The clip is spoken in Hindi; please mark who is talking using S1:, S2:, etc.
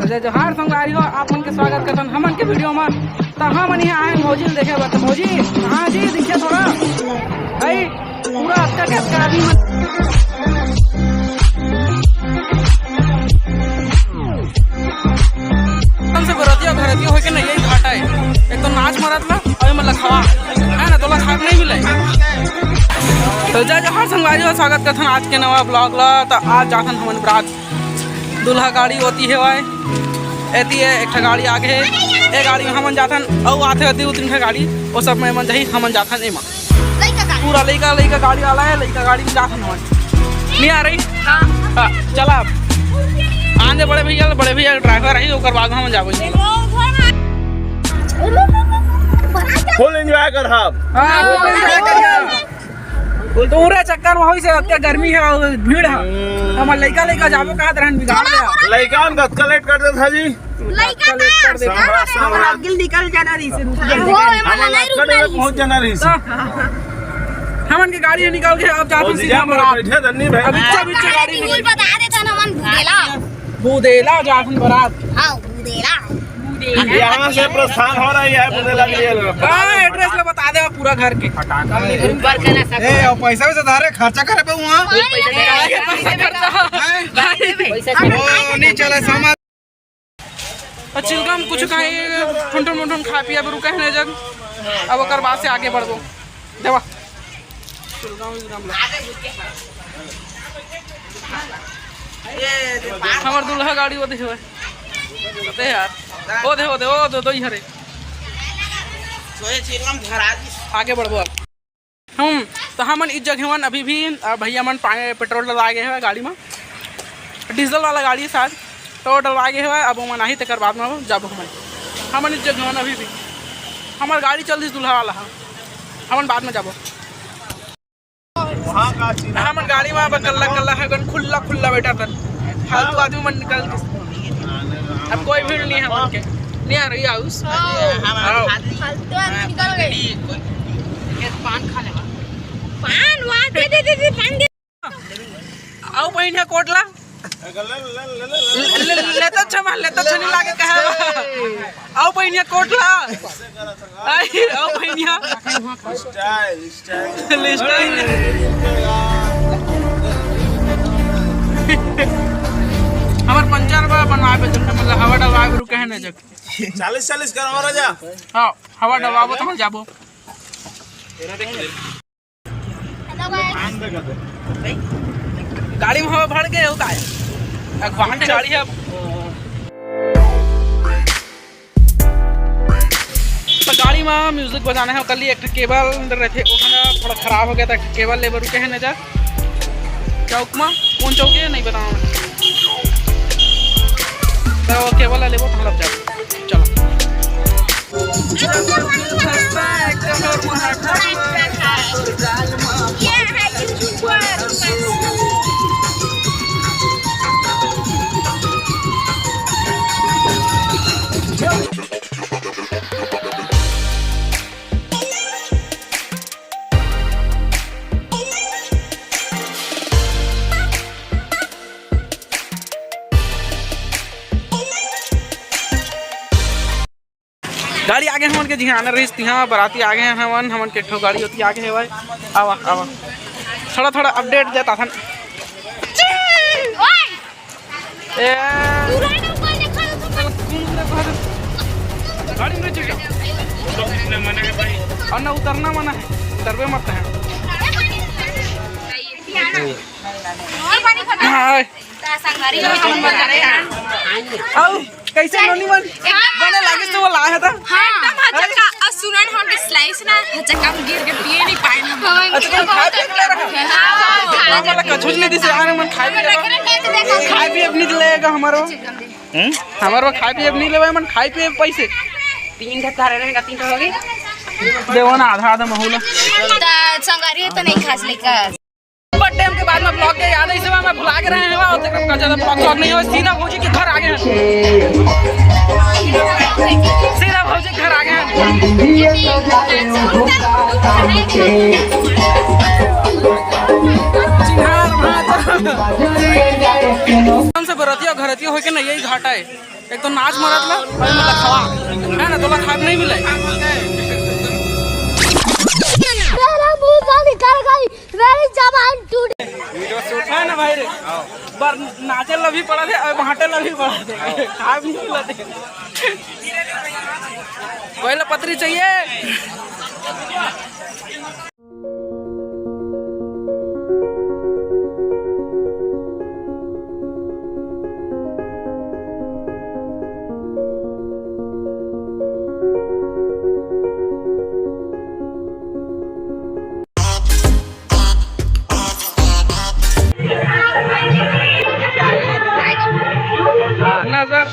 S1: जय जोहार संगवारी हो आप मन के स्वागत करतन हमन के वीडियो में। तो हम यहाँ आए भौजी देखे बा। भौजी हाँ जी दिखे थोड़ा भाई पूरा अच्छा के आदमी से बरतिया घरतिया हो के नहीं यही घाटा है। एक तो नाच मरत ला और मतलब खवा है ना तोला खाक नहीं मिले। तो जय जोहार संगवारी हो स्वागत करतन आज के नवा ब्लॉग ला। तो आज जाथन हमन बरात दूल्हा गाड़ी होती है वाई एती है एक गाड़ी आगे है एक गाड़ी में हमन जाथन और आते होती उतनी ठा गाड़ी वो सब में मन जही हमन जाथन एमा पूरा लइका लइका गाड़ी वाला है लइका गाड़ी में जाथन हमन नहीं आ रही। हां चला आंदे बड़े भैया ड्राइवर आई ओकर बाद हम जाबो
S2: फुल एंजॉय कर हम।
S1: पूरे चक्कर में होई से अत्या गर्मी है और भीड़ है हमर लइका लइका जाबो कहां रहन बिगाड़ गया
S2: लइका हम कलेक्ट कर दे था जी
S1: लइका कर दे हमरा गिल निकल जाना रही से
S2: पहुंच जाना रही से
S1: हमन के गाड़ी निकल के अब जाते सीधा बरात
S2: बैठे धन्नी भाई
S1: अब बीच गाड़ी
S3: निकल बता दे था मन
S1: बुदेला जाथन बरात।
S3: हां बुदेला
S2: यहाँ से प्रस्थान हो रही है बुदेला के लिए।
S1: हां एड्रेस ले बता दे पूरा घर के
S3: ऊपर का ना सब
S4: ए और पैसा भी धारे खर्चा करे पे वहां
S1: पैसा
S4: ओ नहीं चले सामान
S1: चिलगम कुछ खाए ठुंठुन मुंठुन खा पिया रुके है जग अब ओकर बाद से आगे बढ़बो देवा चिलगम हमर दूल्हा गाड़ी ओदे है ओदे यार ओदे दो हरे
S4: सोए चिलगम घर
S1: आगे बढ़बो हम तो हमन इस जगह अभी भी भैया मन पेट्रोल डलवा गए हैं गाड़ी में डीजल वाला गाड़ी साथ तो डलवा गए है अब मन आही तक बाद में जब हमन इस जगह अभी भी हमार गाड़ी चल दी दूल्हा वाला हमन बाद में जाबो हमन गाड़ी में अब कल्ला है खुला बैठा कर फालतू आदमी मन निकल अब कोई भीड़ नहीं है हमन के नहीं आ रही हाउस
S3: फालतू आदमी निकल गए
S1: पान खा लेवा
S3: पान वहां दे पान दे
S1: आओ पहिने कोटला लेता छमा नहीं लागे कहे आओ पहिनिया कोटला आई आओ पहिनिया स्टाइल हमर पंचर बनवा पे मतलब हवा डलवा के रुके है ना जग
S2: 40 करवा राजा।
S1: हां हवा डलवाबो तो हम जाबो गाड़ी में हवा भर गए हो काय वाहन की गाड़ी है तो गाड़ी में म्यूजिक बजाना है कल एक केबल अंदर रहते ओखाना थोड़ा खराब हो गया था केबल ले रुके है ना जा चौक में कौन चौक है नहीं बताऊँ तो केबल ले वो मतलब जा गाड़ी आगे हमन के जी आना रही तिहा बराती आगे हैं हमन के ठो गाड़ी होती आगे है भाई आवा थोड़ा अपडेट देता था ए गाड़ी में चल और ना उतरना मना है उतरबे मत है कैसे नोनी मन बने लागे तो वो लाया था
S3: एकदम हचका सुनन हम स्लाइस ना हचका में गिर के पिए नहीं पाए ना
S1: अच्छा खाए पिए रहा वाला कछुज नहीं दिसे आने मन खाए पिए अब नहीं लेगा हमारो खाए पिए अब नहीं लेवा मन खाए पिए पैसे 3 घंटा रहेगा 3 हो गई देवो ना आधा महुला
S3: संगारी तो नहीं खास लेकर
S1: टाइम के बाद में ब्लॉग के याद ऐसे मैं भुला के रहे हैं और तक ज्यादा ब्लॉग नहीं हो सीधा भौजी के घर आ गए सीधा भौजी के घर आ गए से बरतिया घरतिया हो के नहीं यही घाटा है। एक तो नाच मरतला और ये मतलब खवा है ना तोला खाए नहीं मिले
S5: मेरा मुंह से निकल गई मेरी जबान टूट
S1: है ना भाई रे पर नाचे ला भी पड़ा थे और बांटे ला भी पड़ा थे खाए भी नहीं मिला थे पहले पत्री चाहिए ना सर